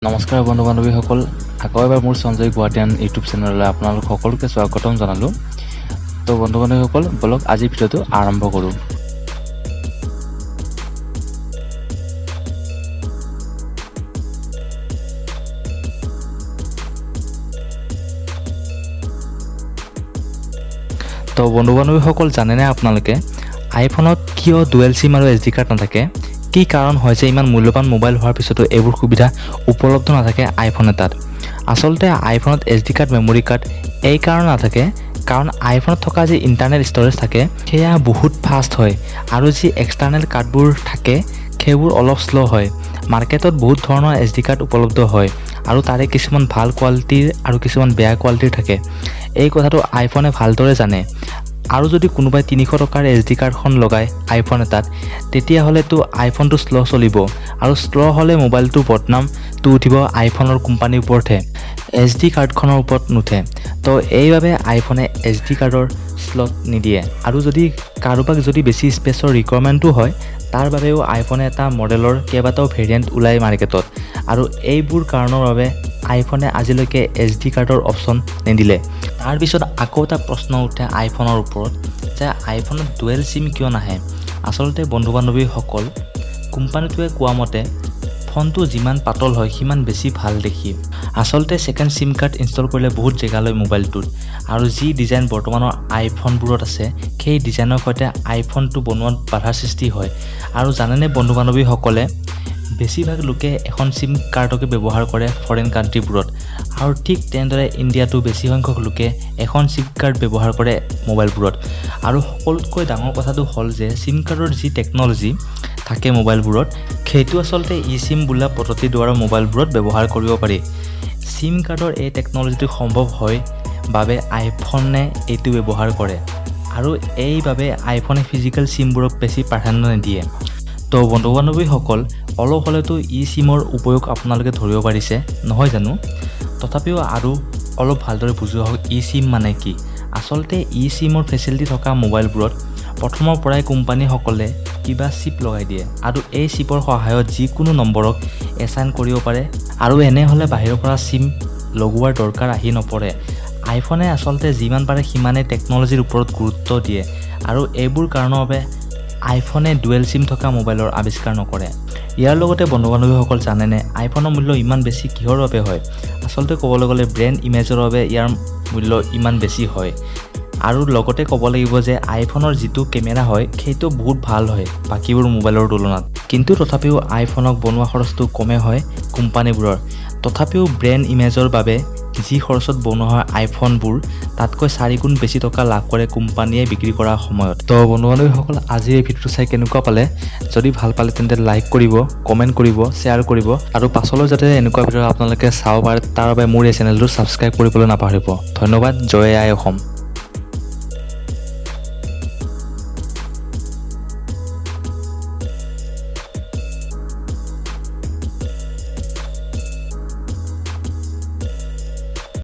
নমস্কাৰ বন্ধু বান্ধৱীসকল, আকৌ এবাৰ মোৰ সঞ্জয় গুৱাহাটীয়ান ইউটিউব চেনেললৈ আপোনালোক সকলোকে স্বাগতম জনালোঁ। তো বন্ধু বান্ধৱীসকল, বলক আজিৰ ভিডিঅ'টো আৰম্ভ কৰোঁ। তো বন্ধু বান্ধৱীসকল, জানেনে আপোনালোকে আইফোনত কিয় ডুৱেল চিম আৰু SD কাৰ্ড নাথাকে? কি কাৰণ হয় যে ইমান মূল্যৱান মোবাইল হোৱাৰ পিছতো এইবোৰ সুবিধা উপলব্ধ নাথাকে আইফোন এটাত? আচলতে আইফোনত SD কাৰ্ড, মেমৰি কাৰ্ড এই কাৰণ নাথাকে কাৰণ আইফোনত থকা যি ইণ্টাৰনেল ষ্ট'ৰেজ থাকে সেয়া বহুত ফাষ্ট হয় আৰু যি এক্সটাৰ্নেল কাৰ্ডবোৰ থাকে সেইবোৰ অলপ শ্ল' হয়। মাৰ্কেটত বহুত ধৰণৰ SD কাৰ্ড উপলব্ধ হয় আৰু তাৰে কিছুমান ভাল কোৱালিটিৰ আৰু কিছুমান বেয়া কোৱালিটিৰ থাকে। এই কথাটো আইফোনে ভালদৰে জানে। আৰু যদি কোনোবাই 300 টকাৰ SD কাৰ্ডখন লগায় আইফোন এটাত, তেতিয়াহ'লেতো আইফোনটো শ্ল' চলিব আৰু শ্ল' হ'লে মোবাইলটোৰ বদনামটো উঠিব আইফোনৰ কোম্পানীৰ ওপৰতহে, SD কাৰ্ডখনৰ ওপৰত নুঠে। তো এইবাবে আইফোনে SD কাৰ্ডৰ শ্লট নিদিয়ে। আৰু যদি কাৰোবাক যদি বেছি স্পেচৰ ৰিকুৱাৰমেণ্টো হয়, তাৰ বাবেও আইফোনে এটা মডেলৰ কেইবাটাও ভেৰিয়েণ্ট ওলায় মাৰ্কেটত। আৰু এইবোৰ কাৰণৰ বাবে আইফোনে আজিলৈকে SD কাৰ্ডৰ অপশ্যন নিদিলে। তাৰপিছত আকৌ এটা প্ৰশ্ন উঠে আইফোনৰ ওপৰত যে আইফোনত ডুৱেল চিম কিয় নাহে? আচলতে বন্ধু বান্ধৱীসকল, কোম্পানীটোৱে কোৱা মতে ফোনটো যিমান পাতল হয় সিমান বেছি ভাল দেখি। আচলতে ছেকেণ্ড চিম কাৰ্ড ইনষ্টল কৰিলে বহুত জেগা লয় মোবাইলটোত, আৰু যি ডিজাইন বৰ্তমানৰ আইফোনবোৰত আছে সেই ডিজাইনৰ সৈতে আইফোনটো বনোৱাত বাধাৰ সৃষ্টি হয়। আৰু জানেনে বন্ধু বান্ধৱীসকলে, বেছিভাগ লোকে এখন চিম কাৰ্ডকে ব্যৱহাৰ কৰে ফৰেন কাণ্ট্ৰিবোৰত, আৰু ঠিক তেনেদৰে ইণ্ডিয়াতো বেছি সংখ্যক লোকে এখন চিম কাৰ্ড ব্যৱহাৰ কৰে মোবাইলবোৰত। আৰু সকলোতকৈ ডাঙৰ কথাটো হ'ল যে চিম কাৰ্ডৰ যি টেকন'লজি থাকে মোবাইলবোৰত, সেইটো আচলতে ই-চিম বোলা পদ্ধতিৰ দ্বাৰা মোবাইলবোৰত ব্যৱহাৰ কৰিব পাৰি। চিম কাৰ্ডৰ এই টেকন'লজিটো সম্ভৱ হয় বাবে আইফোনে এইটো ব্যৱহাৰ কৰে, আৰু এইবাবে আইফোনে ফিজিকেল চিমবোৰক বেছি প্ৰাধান্য নিদিয়ে। তো বন্ধু বান্ধৱীসকল, অলপ হ'লেতো ই-চিমৰ উপয়োগ আপোনালোকে ধৰিব পাৰিছে, নহয় জানো? তথাপিও আৰু অলপ ভালদৰে বুজোৱা হওক ই-চিম মানে কি। আচলতে ই-চিমৰ ফেচিলিটি থকা মোবাইলবোৰত প্ৰথমৰ পৰাই কোম্পানীসকলে কিবা চিপ লগাই দিয়ে, আৰু এই চিপৰ সহায়ত যিকোনো নম্বৰক এছাইন কৰিব পাৰে, আৰু এনে হ'লে বাহিৰৰ পৰা চিম লগোৱাৰ দৰকাৰ আহি নপৰে। আইফোনে আচলতে যিমান পাৰে সিমানেই টেকন'লজিৰ ওপৰত গুৰুত্ব দিয়ে, আৰু এইবোৰ কাৰণৰ বাবে আইফোনে ডুৱেল চিম থকা মোবাইলৰ আৱিষ্কাৰ নকৰে। ইয়াৰ লগতে বন্ধু বান্ধৱীসকল, জানেনে আইফোনৰ মূল্য ইমান বেছি কিহৰ বাবে হয়? আচলতে ক'বলৈ গ'লে ব্ৰেণ্ড ইমেজৰ বাবে ইয়াৰ মূল্য ইমান বেছি হয়। আৰু লগতে ক'ব লাগিব যে আইফোনৰ যিটো কেমেৰা হয় সেইটো বহুত ভাল হয় বাকীবোৰ মোবাইলৰ তুলনাত, কিন্তু তথাপিও আইফোনক বনোৱা খৰচটো কমে হয় কোম্পানীবোৰৰ। তথাপিও ব্ৰেণ্ড ইমেজৰ বাবে যি খৰচত বনোৱা হয় আইফোনবোৰ, তাতকৈ 4 গুণ বেছি টকা লাভ কৰে কোম্পানীয়ে বিক্ৰী কৰাৰ সময়ত। তো বন্ধু বান্ধৱীসকল, আজি এই ভিডিঅ'টো চাই কেনেকুৱা পালে? যদি ভাল পালে তেন্তে লাইক কৰিব, কমেণ্ট কৰিব, শ্বেয়াৰ কৰিব, আৰু পাছলৈ যাতে এনেকুৱা ভিডিঅ' আপোনালোকে চাব পাৰে তাৰ বাবে মোৰ এই চেনেলটো ছাবস্ক্ৰাইব কৰিবলৈ নাপাহৰিব। ধন্যবাদ। জয় আই অসম।